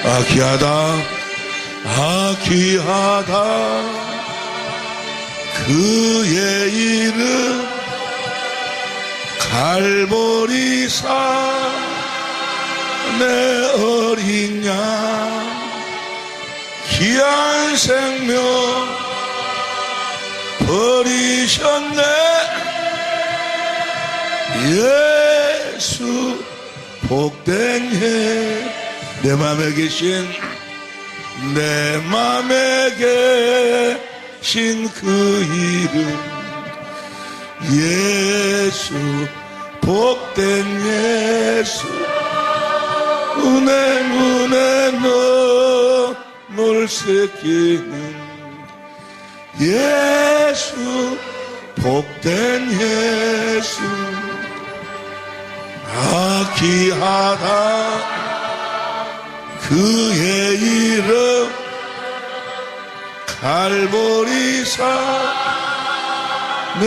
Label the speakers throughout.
Speaker 1: 귀하다, 귀하다 그의 이름 갈보리산 내 어린 양 귀한 생명 버리셨네. 예수 복된 해 내 맘에 계신 그 이름 예수 복된 예수 은혜 눈물 새끼는 예수 복된 예수. 귀하다 그의 이름 갈보리산 내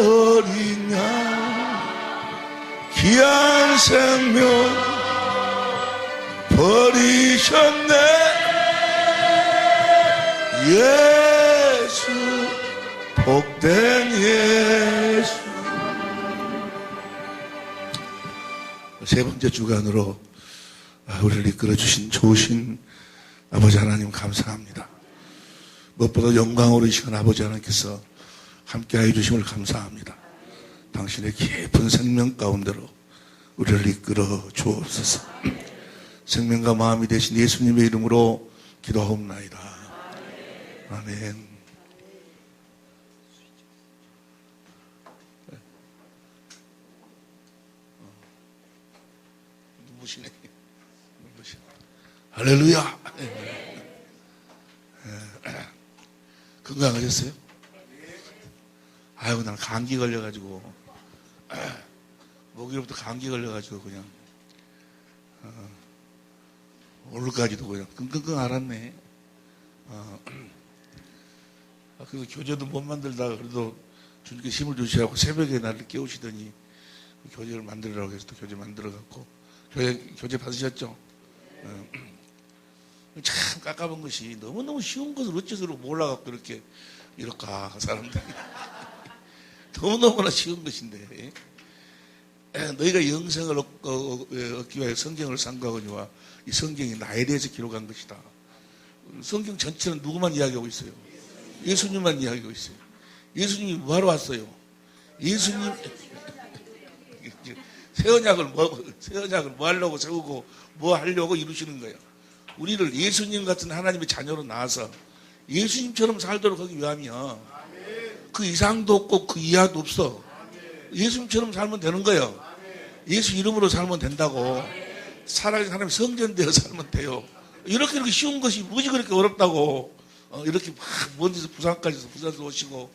Speaker 1: 어린 양 귀한 생명 버리셨네. 예수 복된 예수. 세 번째 주간으로 우리를 이끌어주신 좋으신 아버지 하나님 감사합니다. 무엇보다 영광으로 이 시간 아버지 하나님께서 함께하여 주심을 감사합니다. 당신의 깊은 생명 가운데로 우리를 이끌어 주옵소서. 생명과 마음이 되신 예수님의 이름으로 기도하옵나이다. 아멘. 눈부시네. 할렐루야. 건강하셨어요? 아이고, 난 감기 걸려가지고, 목요일부터 감기 걸려가지고, 그냥, 오늘까지도 그냥 끙끙끙 앓았네. 그리고 교제도 못 만들다가 그래도 주님께 힘을 주시라고 새벽에 나를 깨우시더니 교제를 만들으라고 해서 또 교제 만들어갖고, 교제 받으셨죠? 참 깝깝한 것이 너무너무 쉬운 것을 어째서 몰라갖고 이럴까 사람들이. 너무너무나 쉬운 것인데 너희가 영생을 얻기 위해 성경을 상고하거니와 이 성경이 나에 대해서 기록한 것이다. 성경 전체는 누구만 이야기하고 있어요? 예수님만 이야기하고 있어요. 예수님이 뭐하러 왔어요? 예수님 새 언약을 뭐 하려고 세우고 뭐 하려고 이루시는 거예요. 우리를 예수님 같은 하나님의 자녀로 낳아서 예수님처럼 살도록 하기 위함이야. 그 이상도 없고 그 이하도 없어. 예수님처럼 살면 되는 거예요. 예수 이름으로 살면 된다고. 살아가는 사람이 성전되어 살면 돼요. 이렇게 쉬운 것이 무지 그렇게 어렵다고. 이렇게 막 먼 데서 부산에서 오시고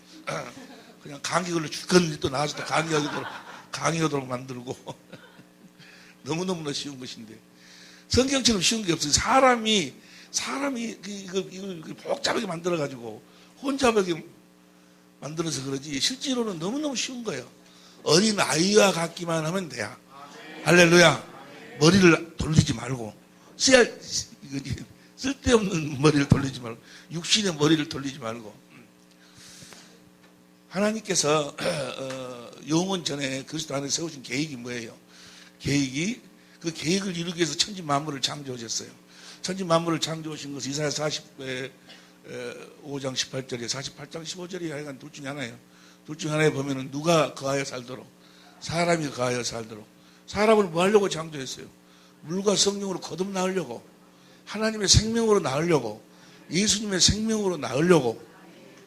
Speaker 1: 그냥 감기 걸려 죽겠는데 또 나와서 또 강의하도록 만들고 너무너무나 쉬운 것인데 성경처럼 쉬운 게 없어요. 사람이 이걸 복잡하게 만들어가지고 혼잡하게 만들어서 그러지 실제로는 너무너무 쉬운 거예요. 어린 아이와 같기만 하면 돼요. 할렐루야. 머리를 돌리지 말고 쓸데없는 머리를 돌리지 말고 육신의 머리를 돌리지 말고 하나님께서 영원 전에 그리스도 안에 세우신 계획이 뭐예요? 그 계획을 이루기 위해서 천지 만물을 창조하셨어요. 천지 만물을 창조하신 것은 이사야 45장 18절에 48장 15절이 하여간 둘 중에 하나예요. 둘 중에 하나에 보면은 누가 거하여 살도록 사람이 거하여 살도록 사람을 뭐 하려고 창조했어요? 물과 성령으로 거듭나으려고 하나님의 생명으로 낳으려고 예수님의 생명으로 낳으려고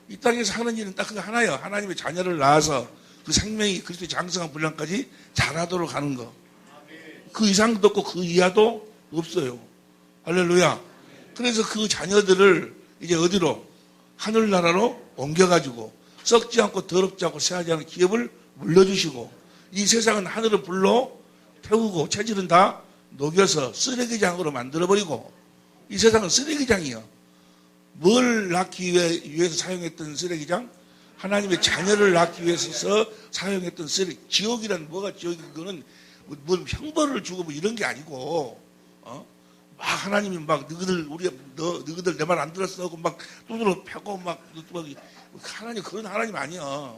Speaker 1: 이 땅에서 하는 일은 딱 그거 하나예요. 하나님의 자녀를 낳아서 그 생명이 그리스도의 장성한 분량까지 자라도록 하는 거. 그 이상도 없고 그 이하도 없어요. 할렐루야. 그래서 그 자녀들을 이제 어디로? 하늘나라로 옮겨가지고 썩지 않고 더럽지 않고 새하지 않은 기업을 물려주시고 이 세상은 하늘을 불러 태우고 체질은 다 녹여서 쓰레기장으로 만들어버리고 이 세상은 쓰레기장이요. 뭘 낳기 위해서 사용했던 쓰레기장? 하나님의 자녀를 낳기 위해서 사용했던 쓰레기. 지옥이란 뭐가 지옥이 그거는 뭐 형벌을 주고 뭐 이런 게 아니고 막 하나님이 막 너희들 내 말 안 들었어 하고 막 두드러 패고 막 하나님 그런 하나님 아니야.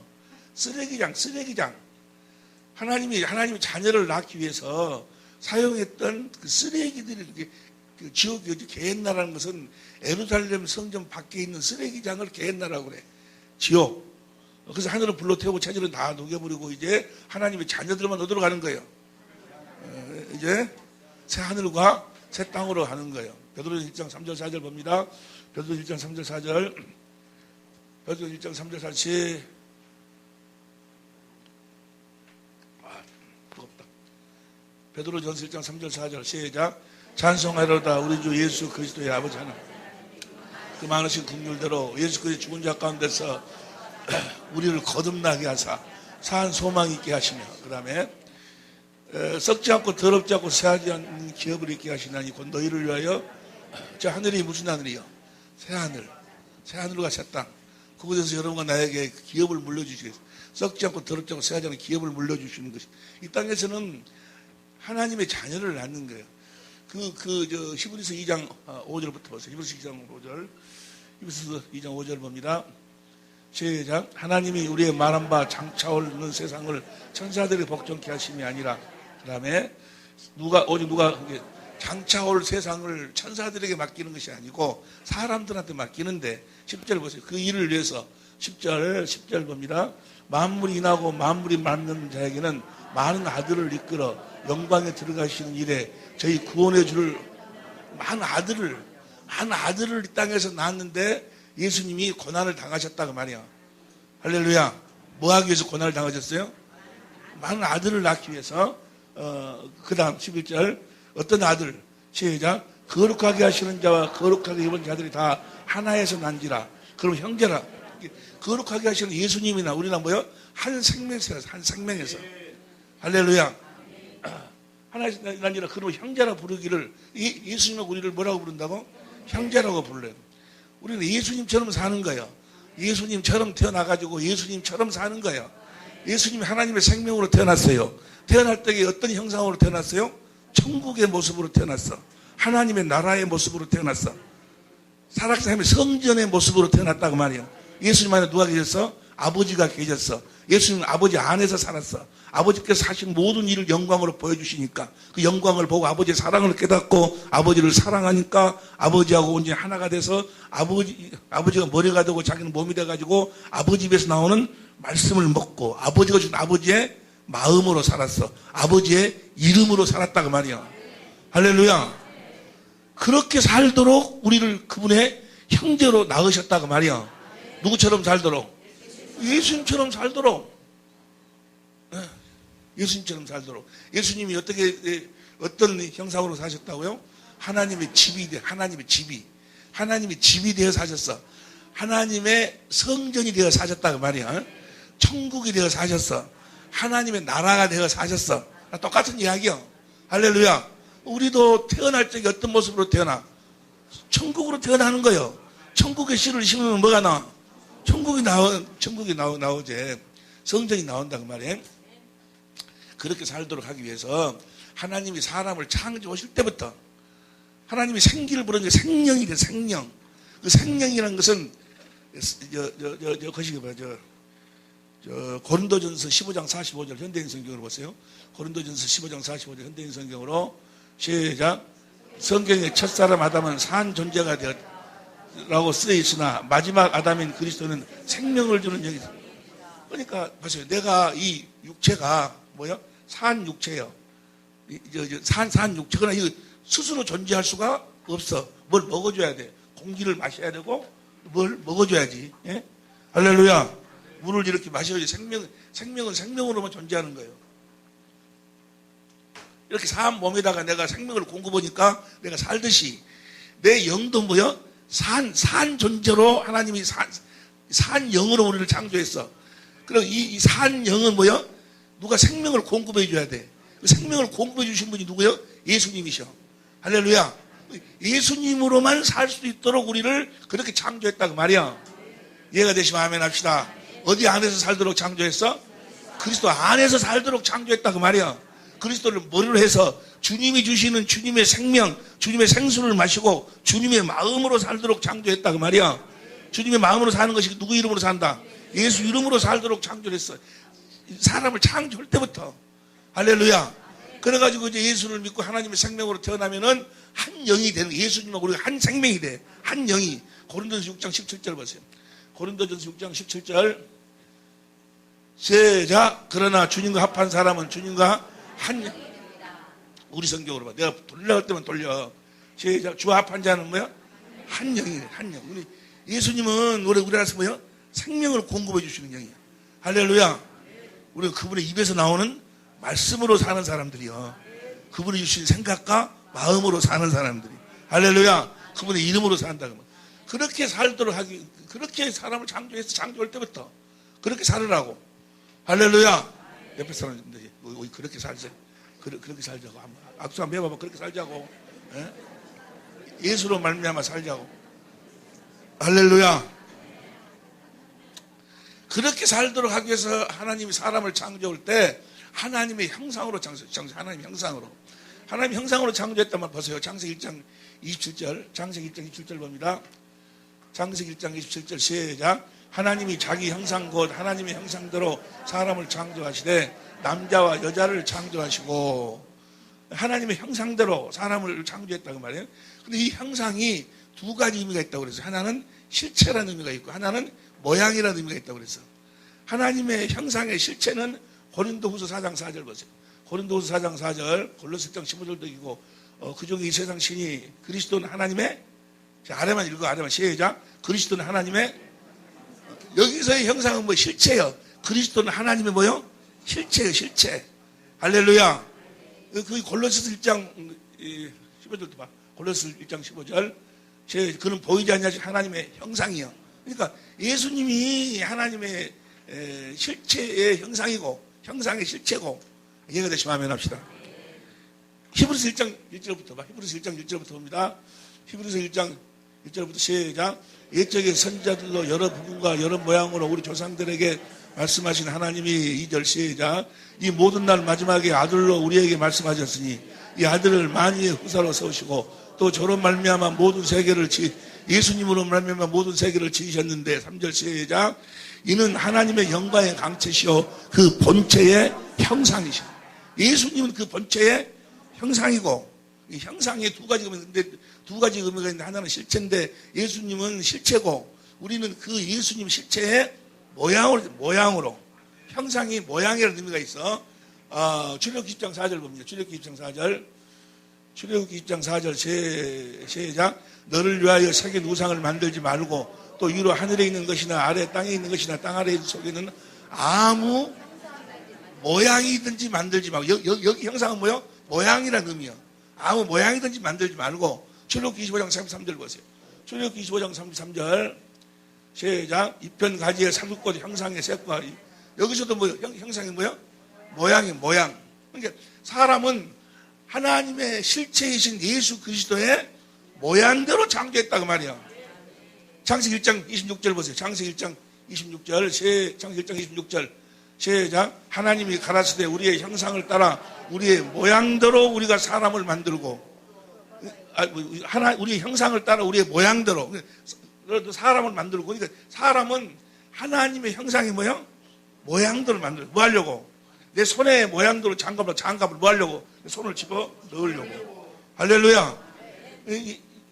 Speaker 1: 쓰레기장. 하나님이 자녀를 낳기 위해서 사용했던 그 쓰레기들이 그 지옥이 게헨나라는 것은 예루살렘 성전 밖에 있는 쓰레기장을 게헨나라고 그래. 지옥. 그래서 하늘을 불로 태우고 체질은 다 녹여버리고 이제 하나님의 자녀들만 얻으러 가는 거예요. 이제 새 하늘과 새 땅으로 가는 거예요. 베드로전 1장 3절 4절 봅니다. 베드로전 1장 3절 4절. 베드로전 1장 3절 4절. 무겁다. 베드로전서 1장 3절 4절 시작. 찬송하로다 우리 주 예수 그리스도의 아버지 하나님. 그 많으신 긍휼대로 예수 그리스도 죽은 자 가운데서 우리를 거듭나게 하사 사한 소망 있게 하시며 그 다음에 썩지 않고 더럽지 않고 새하지 않는 기업을 있게 하시나니 곧 너희를 위하여 저 하늘이 무슨 하늘이요? 새하늘과 새 땅. 그곳에서 여러분과 나에게 기업을 물려주시겠어요. 썩지 않고 더럽지 않고 새하지 않는 기업을 물려주시는 것이. 이 땅에서는 하나님의 자녀를 낳는 거예요. 히브리서 2장 5절부터 보세요. 히브리서 2장 5절. 히브리서 2장 5절 봅니다. 시작. 하나님이 우리의 말한 바 장차오는 세상을 천사들이 복종케 하심이 아니라 그 다음에 누가 장차올 세상을 천사들에게 맡기는 것이 아니고 사람들한테 맡기는데 10절 보세요. 그 일을 위해서 10절 봅니다. 만물이 인하고 만물이 만든 자에게는 많은 아들을 이끌어 영광에 들어가시는 일에 저희 구원해 줄 많은 아들을 이 땅에서 낳았는데 예수님이 고난을 당하셨다고 말이야. 할렐루야. 뭐 하기 위해서 고난을 당하셨어요? 많은 아들을 낳기 위해서. 그 다음 11절. 어떤 아들? 시작. 거룩하게 하시는 자와 거룩하게 입은 자들이 다 하나에서 난지라. 그럼 형제라. 거룩하게 하시는 예수님이나 우리나 뭐요? 한 생명에서. 할렐루야. 하나에서 난지라. 그럼 형제라 부르기를 예수님하고 우리를 뭐라고 부른다고? 형제라고 불러요. 우리는 예수님처럼 사는 거예요. 예수님처럼 태어나가지고 예수님처럼 사는 거예요. 예수님이 하나님의 생명으로 태어났어요. 태어날 때 어떤 형상으로 태어났어요? 천국의 모습으로 태어났어. 하나님의 나라의 모습으로 태어났어. 살아계신 성전의 모습으로 태어났다고 말이에요. 예수님 안에 누가 계셨어? 아버지가 계셨어. 예수님은 아버지 안에서 살았어. 아버지께서 하신 모든 일을 영광으로 보여주시니까 그 영광을 보고 아버지의 사랑을 깨닫고 아버지를 사랑하니까 아버지하고 온전히 하나가 돼서 아버지가 머리가 되고 자기는 몸이 돼가지고 아버지 입에서 나오는 말씀을 먹고 아버지가 준 아버지의 마음으로 살았어. 아버지의 이름으로 살았다고 말이야. 할렐루야. 그렇게 살도록 우리를 그분의 형제로 낳으셨다고 말이야. 누구처럼 살도록? 예수님처럼 살도록. 예수님처럼 살도록. 예수님이 어떤 형상으로 사셨다고요? 하나님의 집이 되어 사셨어. 하나님의 성전이 되어 사셨다고 말이야. 천국이 되어 사셨어. 하나님의 나라가 되어 사셨어. 똑같은 이야기요. 할렐루야. 우리도 태어날 적에 어떤 모습으로 태어나? 천국으로 태어나는 거예요. 천국의 씨를 심으면 뭐가 나와? 천국이 나오지. 성전이 나온다고 말이에요. 그렇게 살도록 하기 위해서 하나님이 사람을 창조하실 때부터 하나님이 생기를 부르는 게 생명이 돼, 생명. 그 생명이라는 것은 고린도전서 15장 45절 현대인 성경으로 보세요. 고린도전서 15장 45절 현대인 성경으로 시작. 성경의 첫사람 아담은 산 존재가 되었라고 쓰여 있으나 마지막 아담인 그리스도는 생명을 주는 영이. 그러니까 보세요. 내가 이 육체가 뭐야? 산 육체예요. 산 육체가 이거 스스로 존재할 수가 없어. 뭘 먹어줘야 돼. 공기를 마셔야 되고 뭘 먹어줘야지. 예? 할렐루야. 물을 이렇게 마셔야지. 생명은 생명으로만 존재하는 거예요. 이렇게 사람 몸에다가 내가 생명을 공급하니까 내가 살듯이 내 영도 뭐야? 산 존재로 하나님이 산 영으로 우리를 창조했어. 그리고 이 산 영은 뭐야? 누가 생명을 공급해 줘야 돼. 그 생명을 공급해 주신 분이 누구예요? 예수님이셔. 할렐루야. 예수님으로만 살 수 있도록 우리를 그렇게 창조했다고 말이야. 이해가 되시면 아멘 합시다. 어디 안에서 살도록 창조했어? 그리스도 안에서 살도록 창조했다고 말이야. 그리스도를 머리로 해서 주님이 주시는 주님의 생명, 주님의 생수를 마시고 주님의 마음으로 살도록 창조했다 그 말이야. 주님의 마음으로 사는 것이 누구 이름으로 산다? 예수 이름으로 살도록 창조했어. 사람을 창조할 때부터. 할렐루야. 그래가지고 이제 예수를 믿고 하나님의 생명으로 태어나면은 한 영이 되는, 예수님하고 우리가 한 생명이 돼. 한 영이. 고린도전서 6장 17절 보세요. 고린도전서 6장 17절. 시작. 그러나 주님과 합한 사람은 주님과 한 영. 우리 성경으로 봐. 내가 돌려갈 때만 돌려. 시작. 주와 합한 자는 뭐야? 한 영이래. 한 영. 우리 예수님은 우리나라에서 뭐야? 생명을 공급해 주시는 영이야. 할렐루야. 우리가 그분의 입에서 나오는 말씀으로 사는 사람들이요. 그분이 주신 생각과 마음으로 사는 사람들이. 할렐루야. 그분의 이름으로 산다. 그렇게 살도록 하기, 그렇게 사람을 창조해서 창조할 때부터 그렇게 살으라고. 할렐루야. 옆에 사람인데 그렇게 살자. 그렇게 살자고. 악수 한번 해봐봐. 그렇게 살자고. 예? 예수로 말미암아 살자고. 할렐루야. 그렇게 살도록 하기 위해서 하나님이 사람을 창조할 때 하나님의 형상으로 하나님의 형상으로. 하나님의 형상으로 창조했단 보세요. 창세기 1장 27절. 창세기 1장 27절 봅니다. 창세기 1장 27절 시작. 하나님이 자기 형상 곧 하나님의 형상대로 사람을 창조하시되 남자와 여자를 창조하시고, 하나님의 형상대로 사람을 창조했다고 말이에요. 근데 이 형상이 두 가지 의미가 있다고 그래서 하나는 실체라는 의미가 있고 하나는 모양이라는 의미가 있다고 그래서 하나님의 형상의 실체는 고린도후서 4장 4절 보세요. 고린도후서 4장 4절, 골로새 1장 15절도 이기고 그중에 이 세상 신이 그리스도는 하나님의, 아래만 읽어. 아래만 시작. 그리스도는 하나님의, 여기서의 형상은 뭐 실체예요. 그리스도는 하나님의 뭐요? 실체예요. 실체. 할렐루야. 그 골로새 1장 15절도 봐. 골로새 1장 15절. 그는 보이지 않냐지 하나님의 형상이요. 그러니까 예수님이 하나님의 실체의 형상이고 형상의 실체고. 이해가 되시면 아멘 합시다. 히브리서 1장 1절부터 봐. 히브리서 1장 1절부터 봅니다. 히브리서 1장 1절부터 시작. 옛적의 선지자들로 여러 부분과 여러 모양으로 우리 조상들에게 말씀하신 하나님이 2절 시작. 이 모든 날 마지막에 아들로 우리에게 말씀하셨으니 이 아들을 만유의 후사로 세우시고 또 저로 말미암아 모든 세계를 예수님으로 말미암아 모든 세계를 지으셨는데 3절 시작. 이는 하나님의 영광의 강체시오 그 본체의 형상이시오. 예수님은 그 본체의 형상이고, 이 형상에 두 가지 의미가 있는데 하나는 실체인데 예수님은 실체고 우리는 그 예수님 실체의 모양으로 형상이 모양이라는 의미가 있어. 출애굽기 10장 4절 봅니다. 출애굽기 10장 4절. 출애굽기 10장 4절 시작. 너를 위하여 새긴 우상을 만들지 말고 또 위로 하늘에 있는 것이나 아래 땅에 있는 것이나 땅 아래 속에는 아무 모양이든지 만들지 말고. 여기 형상은 뭐요? 모양이라는 의미요. 아무 모양이든지 만들지 말고. 출애굽기 25장 33절 보세요. 출애굽기 25장 33절 시작. 이편 가지의 사두꽃 형상의 색과, 여기서도 뭐 형상이 뭐요? 모양. 그러니까 사람은 하나님의 실체이신 예수 그리스도의 모양대로 창조했다고 말이야. 창세기 1장 26절 보세요. 창세기 1장 26절, 창세기 1장 26절 시작. 하나님이 가라사대 우리의 형상을 따라 우리의 모양대로 우리가 사람을 만들고, 우리의 형상을 따라 우리의 모양대로 사람을 만들고. 그러니까 사람은 하나님의 형상이 뭐요? 모양대로 만들고. 뭐 하려고? 내 손의 모양대로 장갑을 뭐 하려고? 손을 집어 넣으려고. 할렐루야.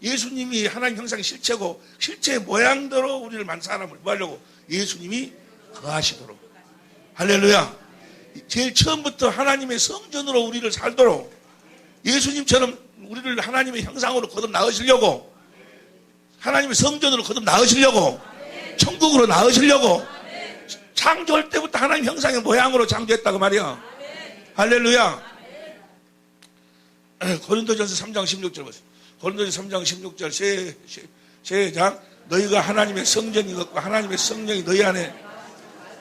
Speaker 1: 예수님이 하나님 형상의 실체고 실체의 모양대로 우리를 만든 사람을 뭐 하려고? 예수님이 거하시도록. 할렐루야. 제일 처음부터 하나님의 성전으로 우리를 살도록 예수님처럼 우리를 하나님의 형상으로 거듭 낳으시려고, 하나님의 성전으로 거듭 낳으시려고, 천국으로 낳으시려고 창조할 때부터 하나님 형상의 모양으로 창조했다고 말이야. 할렐루야. 고린도전서 3장 16절 보세요. 고린도전서 3장 16절 시작. 너희가 하나님의 성전인 것과 하나님의 성령이 너희 안에,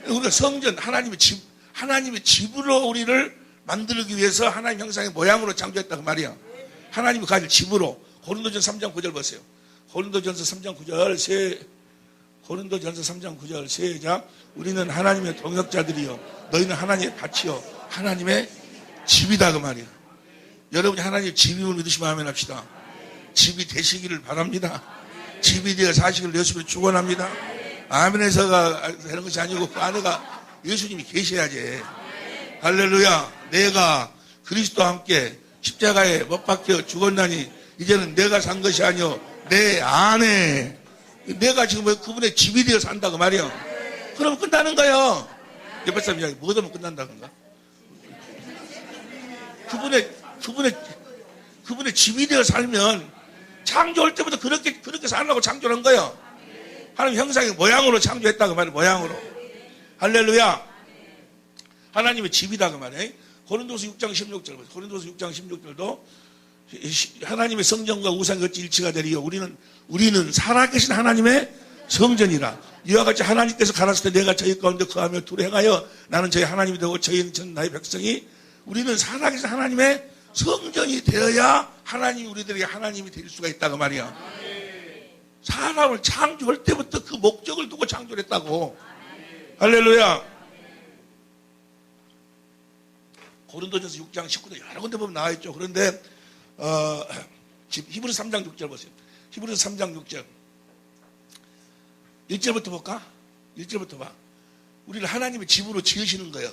Speaker 1: 우리가 성전, 하나님의 집으로 우리를 만들기 위해서 하나님 형상의 모양으로 창조했다고 말이야. 하나님이 가질 집으로. 고린도전서 3장 9절 보세요. 고린도전서 3장 9절 시작. 우리는 하나님의 동역자들이요 너희는 하나님의 밭이요 하나님의 집이다 그 말이야. 여러분이 하나님 집임을 믿으시면 아멘 합시다. 집이 되시기를 바랍니다. 집이 되어 사시기를 예수님을 축원합니다. 아멘에서가 되는 것이 아니고 그 안에가 예수님이 계셔야지. 할렐루야. 내가 그리스도와 함께 십자가에 못 박혀 죽었나니 이제는 내가 산 것이 아니요 내 안에 내가 지금 그분의 집이 되어 산다고 말이요. 그러면 끝나는 거예요. 옆에 사람 이야기 뭐 하면 끝난다던가. 그분의 집이 되어 살면 창조할 때부터 그렇게 살라고 창조한 거예요. 하나님 형상의 모양으로 창조했다고 말이에요. 모양으로. 할렐루야. 하나님의 집이다 그 말이에요. 고린도서 6장 16절 보세요. 고린도서 6장 16절도 하나님의 성전과 우상이 어찌 일치가 되리요. 우리는 살아계신 하나님의 성전이라. 이와 같이 하나님께서 가라사대 내가 저희 가운데 거하며 두루 행하여 나는 저희 하나님이 되고 저희는 전 나의 백성이 우리는 살아계신 하나님의 성전이 되어야 하나님이 우리들에게 하나님이 될 수가 있다고 말이야. 사람을 창조할 때부터 그 목적을 두고 창조를 했다고. 할렐루야. 고린도전서 6장 19절 여러 군데 보면 나와 있죠. 그런데 히브리서 3장 6절 보세요. 히브리서 3장 6절 1절부터 볼까? 1절부터 봐. 우리를 하나님의 집으로 지으시는 거예요.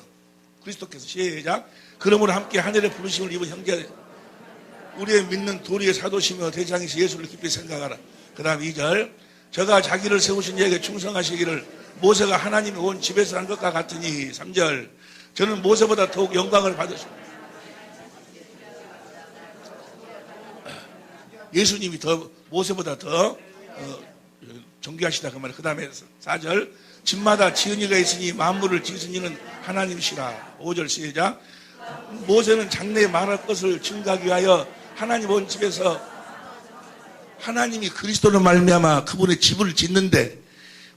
Speaker 1: 그리스도께서 시작. 그러므로 함께 하늘의 부르심을 입은 형제 우리의 믿는 도리의 사도시며 대장이시 예수를 깊이 생각하라. 그 다음 2절 저가 자기를 세우신 이에게 충성하시기를 모세가 하나님이 온 집에서 한 것과 같으니 3절 저는 모세보다 더욱 영광을 받으십니다. 예수님이 더 모세보다 더 존귀하시다 그 말이에요. 그 다음에 4절 집마다 지은 이가 있으니 만물을 지으신 이는 하나님이시라. 5절 시작. 모세는 장래에 말할 것을 증거하기 위하여 하나님 온 집에서 하나님이 그리스도로 말미암아 그분의 집을 짓는데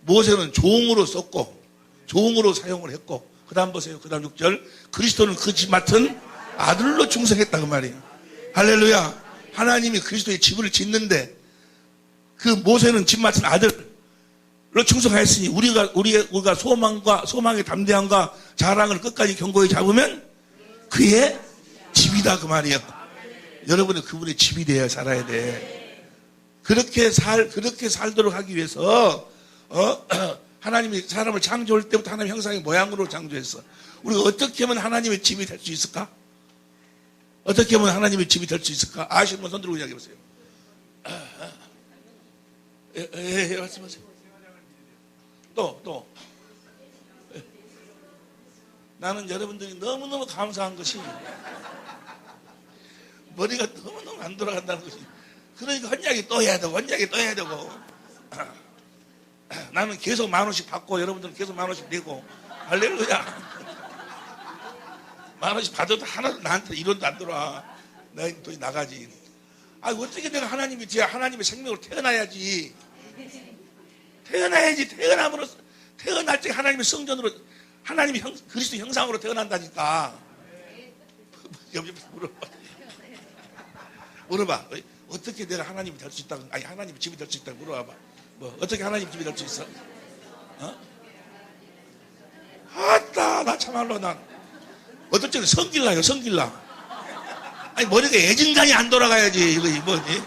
Speaker 1: 모세는 종으로 썼고 종으로 사용을 했고 그 다음 보세요. 그 다음 6절 그리스도는 그 집 맡은 아들로 충성했다 그 말이에요. 할렐루야. 하나님이 그리스도의 집을 짓는데 그 모세는 집 맡은 아들로 충성하였으니 우리가 소망의 담대함과 자랑을 끝까지 견고히 잡으면 그의 집이다 그 말이에요. 여러분은 그분의 집이 되어야 살아야 돼. 그렇게 살도록 하기 위해서 하나님이 사람을 창조할 때부터 하나님 형상의 모양으로 창조했어. 우리가 어떻게 하면 하나님의 집이 될 수 있을까? 어떻게 하면 하나님의 집이 될 수 있을까? 아시는 분 손 들고 이야기해 보세요. 말씀하세요. 또. 나는 여러분들이 너무너무 감사한 것이 머리가 너무너무 안 돌아간다는 것이 그러니까 헌약이 또 해야 되고 나는 계속 10,000원씩 받고 여러분들은 계속 10,000원씩 내고 할렐루야. 10,000원씩 받아도 하나도 나한테 이론도 안 들어와. 내 돈이 나가지. 어떻게 내가 하나님이 돼야 하나님의 생명으로 태어나야지. 태어남으로써 태어날 때 하나님의 성전으로 하나님의 그리스도 형상으로 태어난다니까. 물어봐. 어떻게 내가 하나님이 될 수 있다고, 하나님의 집이 될 수 있다고 물어봐봐. 어떻게 하나님 집이 될 수 있어? 아따, 나 참말로 어떨 때는 성길나요, 성길나. 머리가 애진간이 안 돌아가야지, 이거 뭐지?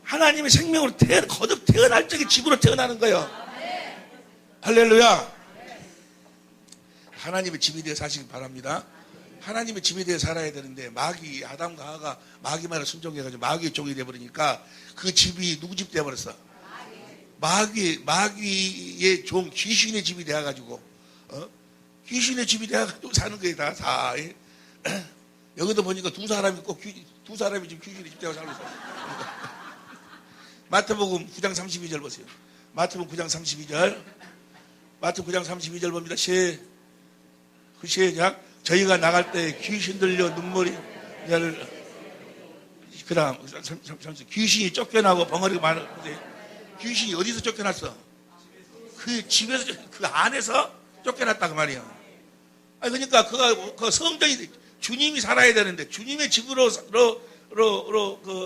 Speaker 1: 하나님의 생명으로 거듭 태어날 적에 집으로 태어나는 거예요. 할렐루야. 하나님의 집이 되어 사시기 바랍니다. 하나님의 집에 대해 살아야 되는데 아담과 하와가 마귀 말을 순종해가지고 마귀의 종이 되어버리니까 그 집이 누구 집 되어버렸어? 마귀의 종 귀신의 집이 되어가지고 귀신의 집이 되어가지고 사는 거예요. 다. 여기도 보니까 두 사람이 지금 귀신의 집 되어 살고 있어요. 마태복음 9장 32절 보세요. 마태복음 9장 32절 봅니다. 시작. 저희가 나갈 때 귀신 들려 눈물이 그 다음 귀신이 쫓겨나고 벙어리가 많은데 귀신이 어디서 쫓겨났어? 그 집에서 그 안에서 쫓겨났다 그 말이야. 그러니까 그 성전이 주님이 살아야 되는데 주님의 집으로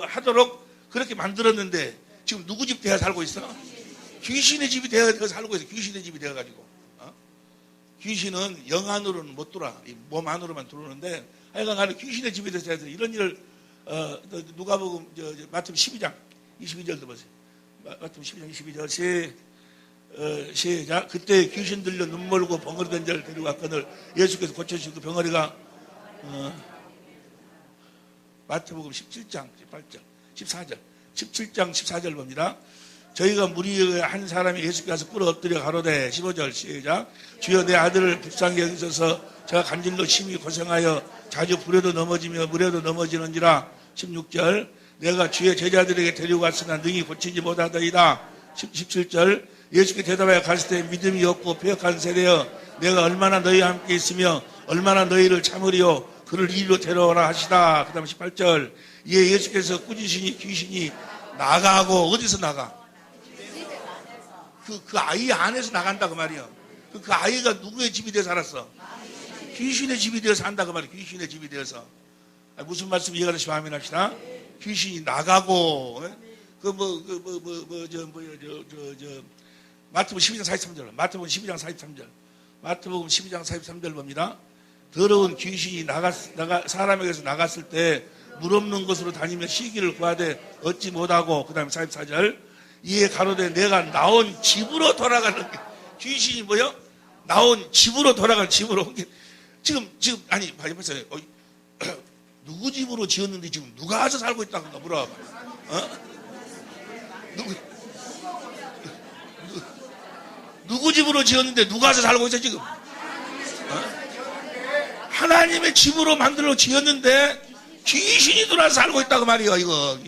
Speaker 1: 하도록 그렇게 만들었는데 지금 누구 집 되어 살고 있어? 귀신의 집이 되어 살고 있어. 귀신의 집이 되어가지고 귀신은 영 안으로는 못 들어와. 몸 안으로만 들어오는데 하여간 간에 귀신의 집이 돼서 이런 일을 누가복음 마태복음 12장 22절도 보세요. 마태복음 12장 22절 시작. 그때 귀신 들려 눈 멀고 벙어리 된 자를 데리고 왔거늘 예수께서 고쳐주신 그 병아리가 마태복음 17장 18절 14절 17장 14절 봅니다. 저희가 무리의 한 사람이 예수께 가서 꿇어 엎드려 가로되 15절 시작. 주여 내 아들을 불쌍히 여기소서 저가 간질로 심히 고생하여 자주 불에도 넘어지며 물에도 넘어지는지라. 16절 내가 주의 제자들에게 데리고 갔으나 능히 고치지 못하더이다. 17절 예수께 대답하여 갔을 때 믿음이 없고 패역한 세대여 내가 얼마나 너희와 함께 있으며 얼마나 너희를 참으리요 그를 이리로 데려오라 하시다. 그 다음 18절 이에 예수께서 꾸짖으시니 귀신이 나가고 어디서 나가? 그 아이 안에서 나간다 그 말이요. 그 아이가 누구의 집이 되어서 살았어? 귀신의 집이 되어서 산다 그 말이에요. 귀신의 집이 되어서. 무슨 말씀 이해가 되시면 아멘 합시다. 귀신이 나가고 마태복음 12장 43절 마태복음 12장 43절 마태복음 12장 43절 봅니다. 더러운 귀신이 사람에게서 나갔을 때 물 없는 곳으로 다니며 쉬기를 구하되 얻지 못하고 그 다음에 44절 이에 가로되 내가 나온 집으로 돌아가는 귀신이 뭐요? 나온 집으로 돌아가는 집으로 지금 아니 보세요. 누구 집으로 지었는데 지금 누가 와서 살고 있다고 물어봐. 누구 집으로 지었는데 누가 와서 살고 있어 지금? 하나님의 집으로 만들어 지었는데 귀신이 들어와서 살고 있다고 말이에요. 이거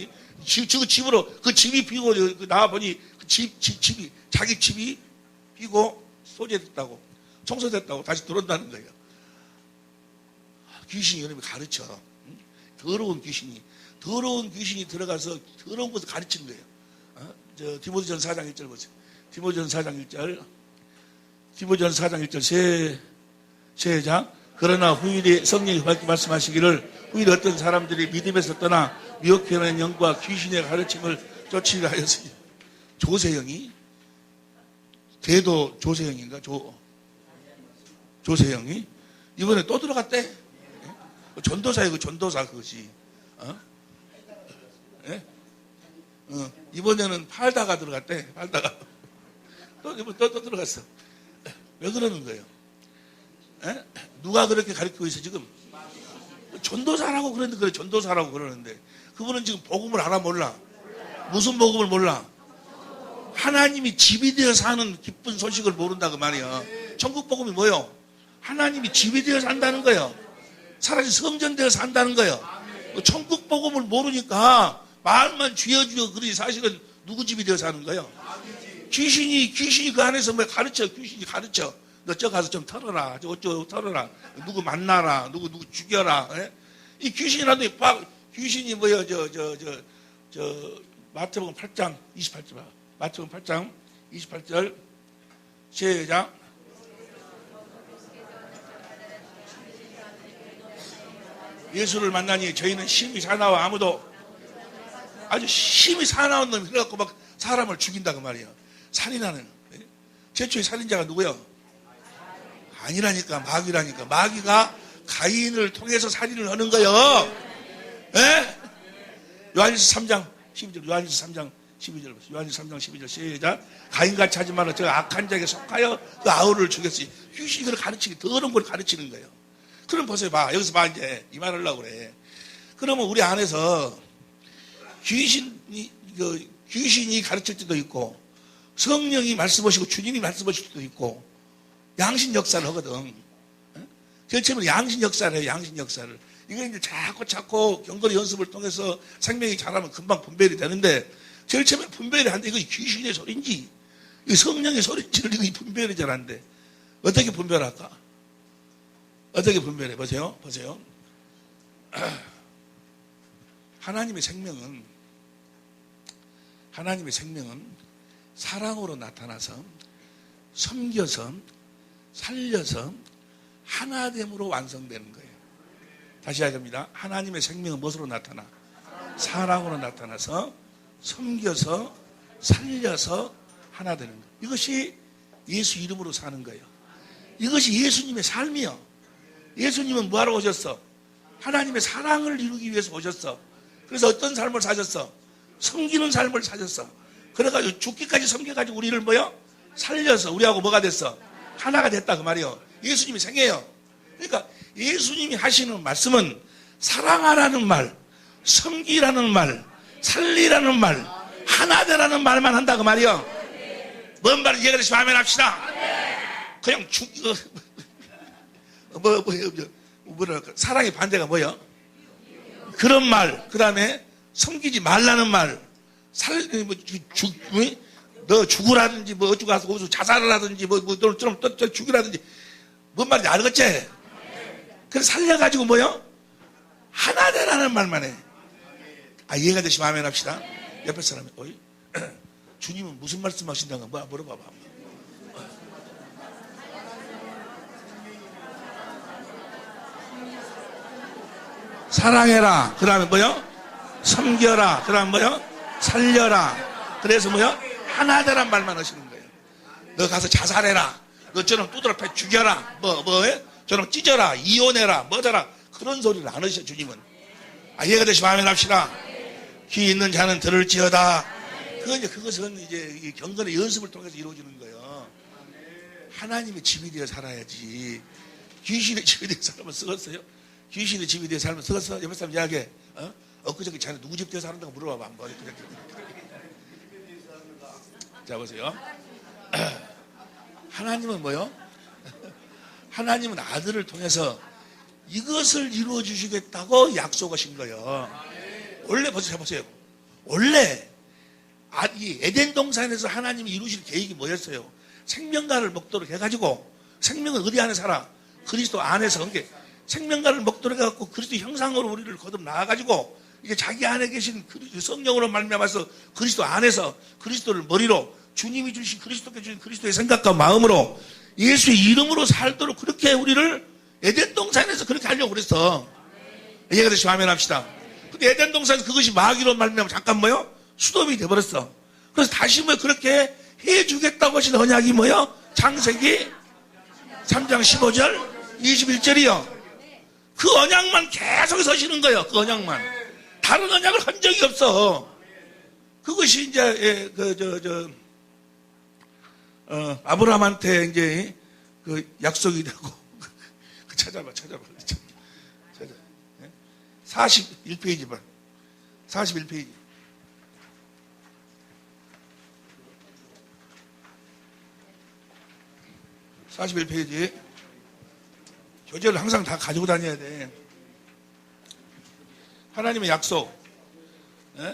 Speaker 1: 집으로 그 집이 비고 나와 보니 그 집이 자기 집이 비고 소재됐다고 청소됐다고 다시 들어온다는 거예요. 귀신이 여러분 가르쳐. 더러운 귀신이 들어가서 더러운 것을 가르치는 거예요. 디모데전서 4장 1절 보세요. 디모데전서 4장 1절 시작. 그러나 후일에 성령이 밝게 말씀하시기를 후일에 어떤 사람들이 믿음에서 떠나 미혹해하는 영과 귀신의 가르침을 쫓으려 하였으니. 조세형이 대도 조세형인가? 조세형이 이번에 또 들어갔대. 전도사예요. 전도사 그것이. 이번에는 팔다가 들어갔대. 팔다가 또 들어갔어. 왜 그러는 거예요? 누가 그렇게 가르치고 있어 지금? 전도사라고 그러는데 그래. 전도사라고 그러는데 그분은 지금 복음을 알아 몰라? 무슨 복음을 몰라? 하나님이 집이 되어 사는 기쁜 소식을 모른다 그 말이야. 천국 복음이 뭐요? 하나님이 집이 되어 산다는 거예요. 사라진 성전 되어 산다는 거예요. 천국 복음을 모르니까 말만 쥐어주어 그러지 사실은 누구 집이 되어 사는 거예요? 귀신이 그 안에서 뭐 가르쳐. 귀신이 가르쳐. 너 저 가서 좀 털어라. 어쩌고 털어라. 누구 만나라. 누구 죽여라. 예? 이 귀신이라도 귀신이 뭐야? 마태복음 8장 28절. 마태복음 8장 28절. 시작. 예수를 만나니 저희는 심히 사나워 아무도 아주 심히 사나운 놈이 그래갖고 막 사람을 죽인다 그 말이에요. 살인하는. 최초의 살인자가 누구예요? 아니라니까. 마귀라니까. 마귀가 가인을 통해서 살인을 하는 거예요. 예? 요한일서 3장 12절. 요한일서 3장 12절. 요한일서 3장 12절. 시작. 가인같이 하지 말라. 저 악한 자에게 속하여 그 아우를 죽였으니. 귀신이 그걸 가르치기 더러운 걸 가르치는 거예요. 그럼 보세요. 봐. 여기서 봐. 이제 이 말 하려고 그래. 그러면 우리 안에서 귀신이 가르칠 때도 있고 성령이 말씀하시고 주님이 말씀하실 때도 있고 양신 역사를 하거든. 제일 처음에 양신 역사를 해요. 양신 역사를. 이거 이제 자꾸 경건의 연습을 통해서 생명이 자라면 금방 분별이 되는데 제일 처음에 분별이 안 돼. 이거 귀신의 소리인지 이거 성령의 소리인지를 이거 분별이 잘 안 돼. 어떻게 분별할까? 어떻게 분별해? 보세요. 하나님의 생명은 사랑으로 나타나서 섬겨서 살려서 하나됨으로 완성되는 거예요. 다시 하겠습니다. 하나님의 생명은 무엇으로 나타나? 사랑으로 나타나서 섬겨서 살려서 하나 되는 거예요. 이것이 예수 이름으로 사는 거예요. 이것이 예수님의 삶이요. 예수님은 뭐하러 오셨어? 하나님의 사랑을 이루기 위해서 오셨어. 그래서 어떤 삶을 사셨어? 섬기는 삶을 사셨어. 그래가지고 죽기까지 섬겨가지고 우리를 뭐요? 살려서 우리하고 뭐가 됐어? 하나가 됐다 그 말이요. 예수님이 생애요. 그러니까 예수님이 하시는 말씀은 사랑하라는 말, 섬기라는 말, 살리라는 말, 하나 되라는 말만 한다 그 말이요. 뭔 말인지 이해가 되시면 아멘 합시다. 그냥 뭐랄까 사랑의 반대가 뭐요? 그런 말, 그 다음에 섬기지 말라는 말, 너 죽으라든지 뭐 어쩌고 가서 거기서 자살을 하든지 너 좀 죽이라든지 뭔 말인지 알겠지? 그래서 살려가지고 뭐요? 하나 되라는 말만 해. 이해가 되시면 아멘 합시다. 옆에 사람이 어이? 주님은 무슨 말씀 하신다는 거야? 물어봐봐. 사랑해라. 그 다음에 뭐요? 섬겨라. 그 다음에 뭐요? 살려라. 그래서 뭐요? 하나 되란 말만 하시는 거예요. 너 가서 자살해라. 너처럼 두드러 패 죽여라. 저처럼 찢어라. 이혼해라. 뭐더라. 그런 소리를 안 하셔, 주님은. 이해가 되시면 아멘 합시다. 귀 있는 자는 들을지어다. 그것은 이제 경건의 연습을 통해서 이루어지는 거예요. 하나님의 집이 되어 살아야지. 귀신의 집이 되어 살면 썩었어요? 귀신의 집이 되어 살면 썩었어? 옆에 사람 이야기해. 엊그저께 자네 누구 집 되어 사는다고 물어봐봐. 한번. 자, 보세요. 하나님은 뭐요? 하나님은 아들을 통해서 이것을 이루어 주시겠다고 약속하신 거예요. 원래 보세요. 원래 이 에덴 동산에서 하나님이 이루실 계획이 뭐였어요? 생명과를 먹도록 해가지고, 생명은 어디 안에 살아? 그리스도 안에서. 그러니까 생명과를 먹도록 해갖고 그리스도 형상으로 우리를 거듭 나와가지고 이제 자기 안에 계신 성령으로 말미암아서 그리스도 안에서 그리스도를 머리로 주님이 주신 그리스도께 주신 그리스도의 생각과 마음으로 예수의 이름으로 살도록 그렇게 우리를 에덴 동산에서 그렇게 하려고 그랬어. 이해가 되시면 아멘 합시다. 근데 에덴 동산에서 그것이 마귀로 말미암아 잠깐 뭐요? 수dom이 돼버렸어. 그래서 다시 뭐 그렇게 해주겠다고 하신 언약이 뭐요? 창세기 3장 15절 21절이요. 그 언약만 계속 서시는 거예요. 그 언약만. 다른 언약을 한 적이 없어. 그것이 이제 아브라함한테 이제 그 약속이 되고 찾아봐. 41페이지 봐. 41페이지. 41페이지. 교재를 항상 다 가지고 다녀야 돼. 하나님의 약속.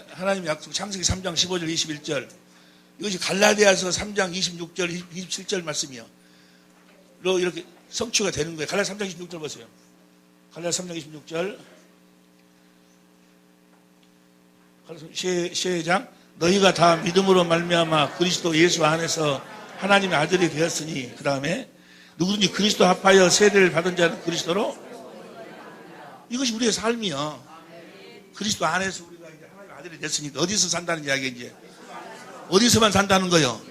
Speaker 1: 하나님의 약속. 창세기 3장 15절 21절. 이것이 갈라디아서 3장 26절 27절 말씀이요. 이렇게 성취가 되는 거예요. 갈라디아 3장 26절 보세요. 갈라디아 3장 26절. 시작. 너희가 다 믿음으로 말미암아 그리스도 예수 안에서 하나님의 아들이 되었으니, 그 다음에 누구든지 그리스도 합하여 세례를 받은 자는 그리스도로, 이것이 우리의 삶이요. 그리스도 안에서 우리가 이제 하나님의 아들이 됐으니까 어디서 산다는 이야기야 이제? 어디서만 산다는 거요?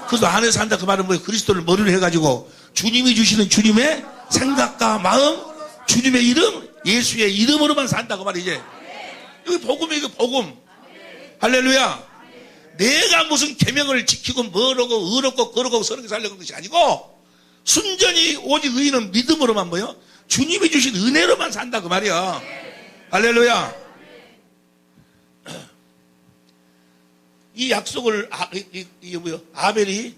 Speaker 1: 그리스도 안에서 산다 그 말은 뭐예요? 그리스도를 머리로 해가지고 주님이 주시는 주님의 생각과 마음, 주님의 이름, 예수의 이름으로만 산다고 말이지. 이게 복음이에요. 이게 복음. 할렐루야. 내가 무슨 계명을 지키고 뭐라고 의롭고 거룩하고 선하게 살려고 하는 것이 아니고 순전히 오직 의인은 믿음으로만 뭐요? 주님이 주신 은혜로만 산다 그 말이야. 할렐루야. 이 약속을 아벨이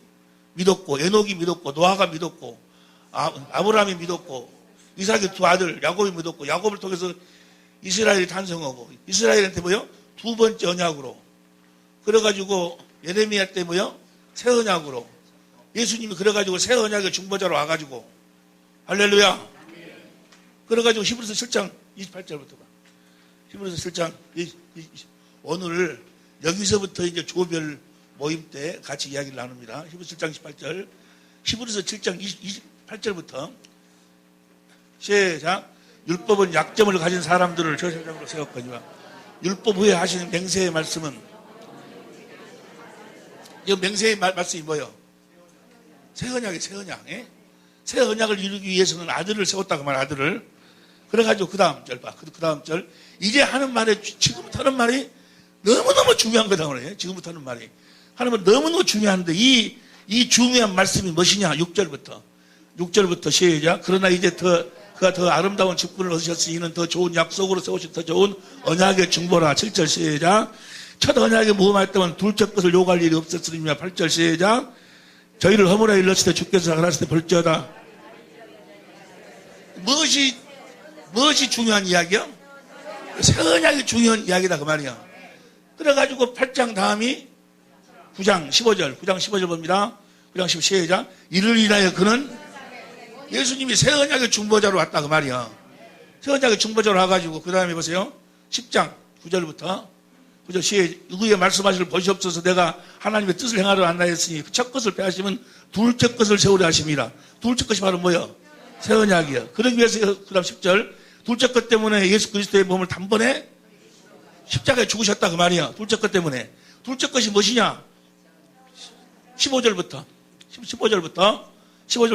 Speaker 1: 믿었고, 에녹이 믿었고, 노아가 믿었고, 아브라함이 믿었고, 이삭의 두 아들 야곱이 믿었고, 야곱을 통해서 이스라엘이 탄생하고, 이스라엘한테 뭐요? 두 번째 언약으로, 그래가지고 예레미야 때 뭐요? 새 언약으로, 예수님이 그래가지고 새 언약의 중보자로 와가지고, 할렐루야. 그래가지고 히브리서 7장 28절부터 봐. 히브리서 7장 오늘 여기서부터 이제 조별 모임 때 같이 이야기를 나눕니다. 히브리서 7장 28절, 히브리서 7장 28절부터 시작. 율법은 약점을 가진 사람들을 저세상으로 세웠거니와 율법 후에 하시는 맹세의 말씀은, 이 맹세의 말씀이 뭐예요? 새 언약이에요. 새 언약. 새 언약을 이루기 위해서는 아들을 세웠다고 말, 아들을. 그래가지고 그 다음 절 봐. 그 다음 절. 이제 하는 말에, 지금부터 하는 말이 너무너무 중요한 거다. 그래. 지금부터 하는 말이. 하는 말 너무너무 중요한데, 이 중요한 말씀이 무엇이냐? 6절부터 시작. 그러나 이제 그가 더 아름다운 직분을 얻으셨으니 이는 더 좋은 약속으로 세우신 더 좋은 언약의 중보라. 7절 시작. 첫 언약에 무함하였다면 둘째 것을 요구할 일이 없었으리며. 8절 시작. 저희를 허물어 일렀을 때 주께서 가라사대 볼지어다. 무엇이 중요한 이야기야? 새 언약이 중요한 이야기다 그 말이야. 그래가지고 8장 다음이 9장 15절 봅니다. 9장 15절 시작. 이를 인하여 그는 예수님이 새 언약의 중보자로 왔다 그 말이야. 새 언약의 중보자로 와가지고 그 다음에 보세요. 10장 9절부터 9절 시에 누구의 말씀하시를 보시옵소서. 내가 하나님의 뜻을 행하러 왔나 했으니 첫 것을 빼하시면 둘째 것을 세우려 하심이라. 둘째 것이 바로 뭐야? 새 언약이야. 그러기 위해서 그 다음 10절 둘째 것 때문에 예수 그리스도의 몸을 단번에 십자가에 죽으셨다 그 말이야. 둘째 것 때문에. 둘째 것이 무엇이냐? 15절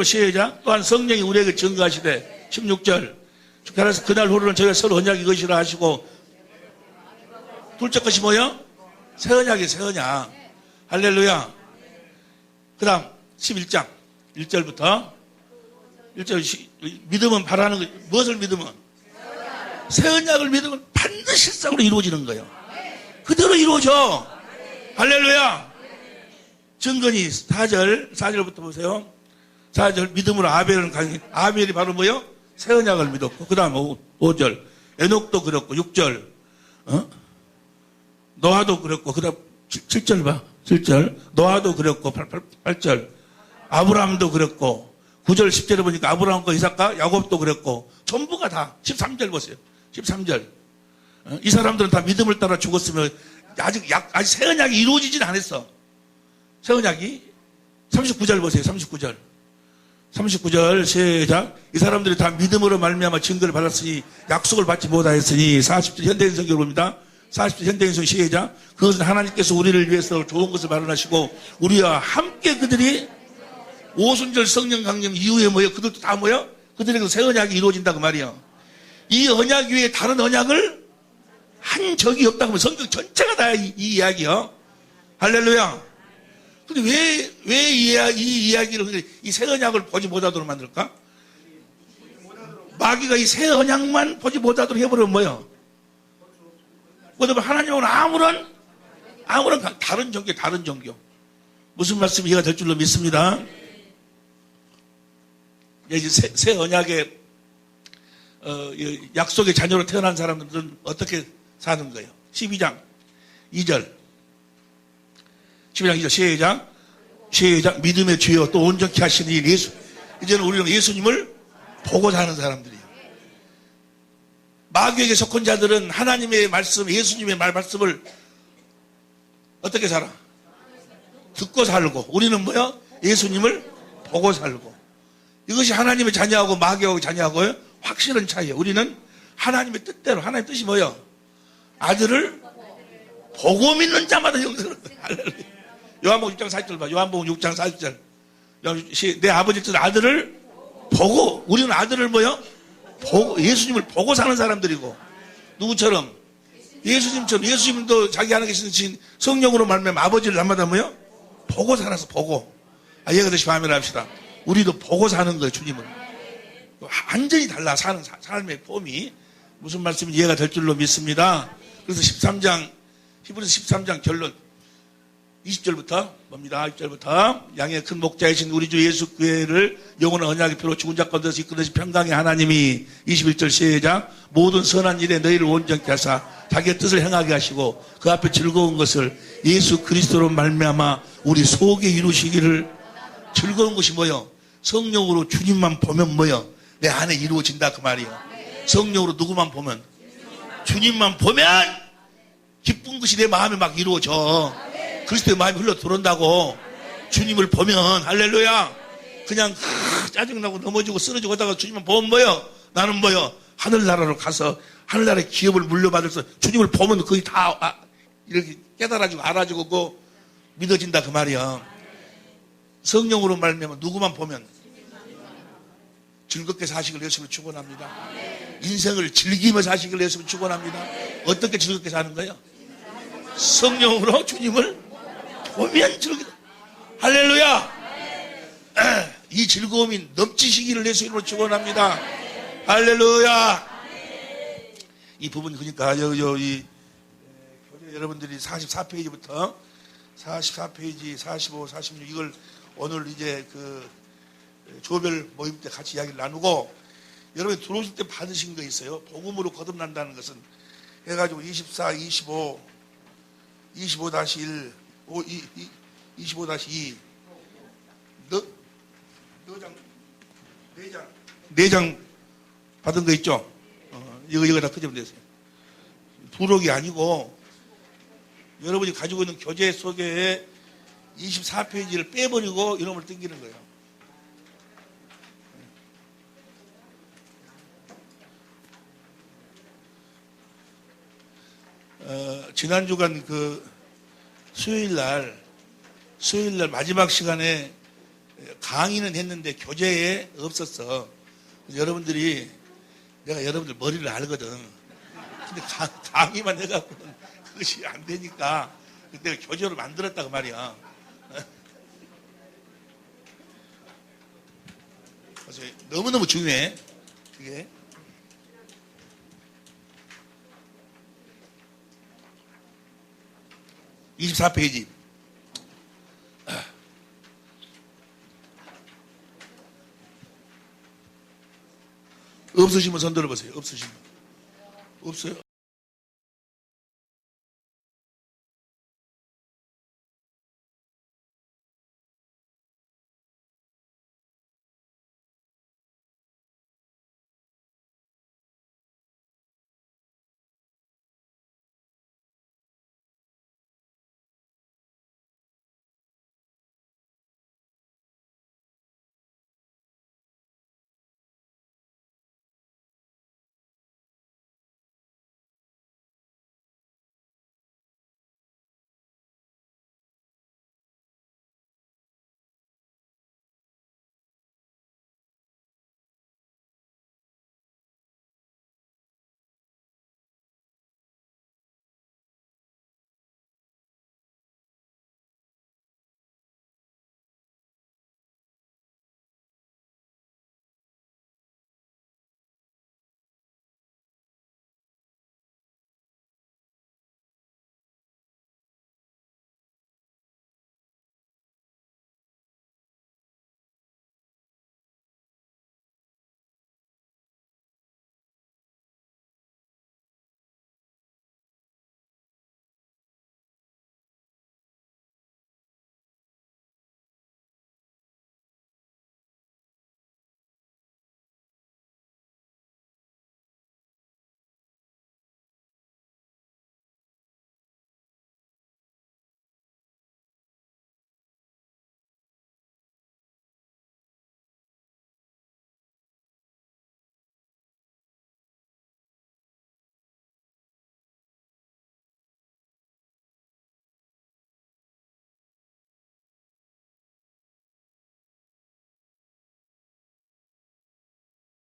Speaker 1: 시작. 또한 성령이 우리에게 증거하시되 16절 그래서 그날 후로는 저희가 서로 언약이 것이라 하시고. 둘째 것이 뭐야? 새 언약이야. 새 언약. 할렐루야. 그 다음 11장 1절부터 1절 믿음은 바라는 거. 무엇을 믿으면? 새 언약을 믿으면 반드시 실상으로 이루어지는 거예요. 그대로 이루어져. 할렐루야. 증거니 4절부터 보세요. 4절 믿음으로 아벨이 바로 뭐요? 새 언약을 믿었고. 그 다음 5절 에녹도 그렇고. 6절 노아도 그렇고. 그 다음 7절 봐. 7절 노아도 그렇고. 8절 아브라함도 그렇고. 9절 10절에 보니까 아브라함과 이삭과 야곱도 그랬고. 전부가 다 13절 보세요. 13절 이 사람들은 다 믿음을 따라 죽었으면 아직 새 언약이 이루어지진 않았어. 새 언약이 39절 보세요. 39절 시작. 이 사람들이 다 믿음으로 말미암아 증거를 받았으니 약속을 받지 못하였으니. 40절 현대인 성경을 봅니다. 40절 현대인 성경 시작. 그것은 하나님께서 우리를 위해서 좋은 것을 마련하시고 우리와 함께 그들이 오순절 성령 강림 이후에 뭐예요? 그들도 다 뭐예요? 그들에게 새 언약이 이루어진다고 말이에요. 이 언약 위에 다른 언약을 한 적이 없다고 하면 성경 전체가 다 이 이야기요. 할렐루야. 근데 왜 이 이야기를, 이 새 언약을 보지 못하도록 만들까? 마귀가 이 새 언약만 보지 못하도록 해버리면 뭐예요? 뭐냐면 하나님은 아무런 다른 종교. 무슨 말씀이 이해가 될 줄로 믿습니다. 이제 새 언약의 약속의 자녀로 태어난 사람들은 어떻게 사는 거예요? 12장 2절 시작. 믿음의 주여 또 온전케 하시는 예수. 이제는 우리는 예수님을 보고 사는 사람들이에요. 마귀에게 속한 자들은 하나님의 말씀, 예수님의 말씀을 어떻게 살아? 듣고 살고. 우리는 뭐야? 예수님을 보고 살고. 이것이 하나님의 자녀하고 마귀하고 자녀하고요 확실한 차이예요. 우리는 하나님의 뜻대로. 하나님의 뜻이 뭐예요? 아들을 보고 믿는 자마다 영생을. 할렐루야. 요한복음 6장 40절 봐. 요한복음 6장 40절. 내 아버지 뜻 아들을 보고. 우리는 아들을 뭐요? 보고. 예수님을 보고 사는 사람들이고. 누구처럼? 예수님처럼. 예수님도 자기 안에 계신 성령으로 말미암아 아버지를 날마다 뭐요? 보고 살아서 보고. 이해가 되시면 아멘 합시다. 우리도 보고 사는 거예요. 주님을. 완전히 달라. 사는 삶의 폼이. 무슨 말씀인지 이해가 될 줄로 믿습니다. 그래서 히브리서 13장 결론 20절부터 뭡니다. 20절부터 양의 큰 목자이신 우리 주 예수 교회를 영원한 언약의 피로 죽은 자 가운데서 이끌으신 평강의 하나님이 21절 시작. 모든 선한 일에 너희를 온전케 하사 자기의 뜻을 행하게 하시고 그 앞에 즐거운 것을 예수 그리스도로 말미암아 우리 속에 이루시기를. 즐거운 것이 뭐요? 성령으로 주님만 보면 뭐요? 내 안에 이루어진다 그 말이에요. 성령으로 누구만 보면? 주님만 보면 기쁜 것이 내 마음에 막 이루어져. 그리스도의 마음이 흘러 들어온다고. 주님을 보면. 할렐루야. 그냥 짜증나고 넘어지고 쓰러지고 하다가 주님만 보면 뭐요? 나는 뭐요? 하늘나라로 가서 하늘나라의 기업을 물려받아서 주님을 보면 거의 다 이렇게 깨달아지고 알아지고 믿어진다 그 말이야. 성령으로 말미암아 누구만 보면? 즐겁게 사시길 예수님을 축원합니다. 인생을 즐기며 사시길 예수님을 축원합니다. 어떻게 즐겁게 사는 거예요? 성령으로 주님을 보면 즐겁게. 할렐루야. 이 즐거움이 넘치시기를 예수님으로 축원합니다. 할렐루야. 이 부분 그러니까 이 여러분들이 44페이지부터 44페이지 45, 46 이걸 오늘 이제 그 조별 모임 때 같이 이야기를 나누고 여러분이 들어오실 때 받으신 거 있어요. 복음으로 거듭난다는 것은 해가지고 24, 25, 25-1, 25-2 네 장 받은 거 있죠? 이거 다 끄집어내세요. 부록이 아니고 여러분이 가지고 있는 교재 속에 24페이지를 빼버리고 이놈을 당기는 거예요. 지난 주간 그 수요일 날 마지막 시간에 강의는 했는데 교재에 없었어. 여러분들이 내가 여러분들 머리를 알거든. 근데 강의만 해갖고는 그것이 안 되니까 내가 교재로 만들었다고 말이야. 그래서 너무너무 중요해. 그게. (24페이지) 없으시면 손 들어보세요. 없으시면. 없어요?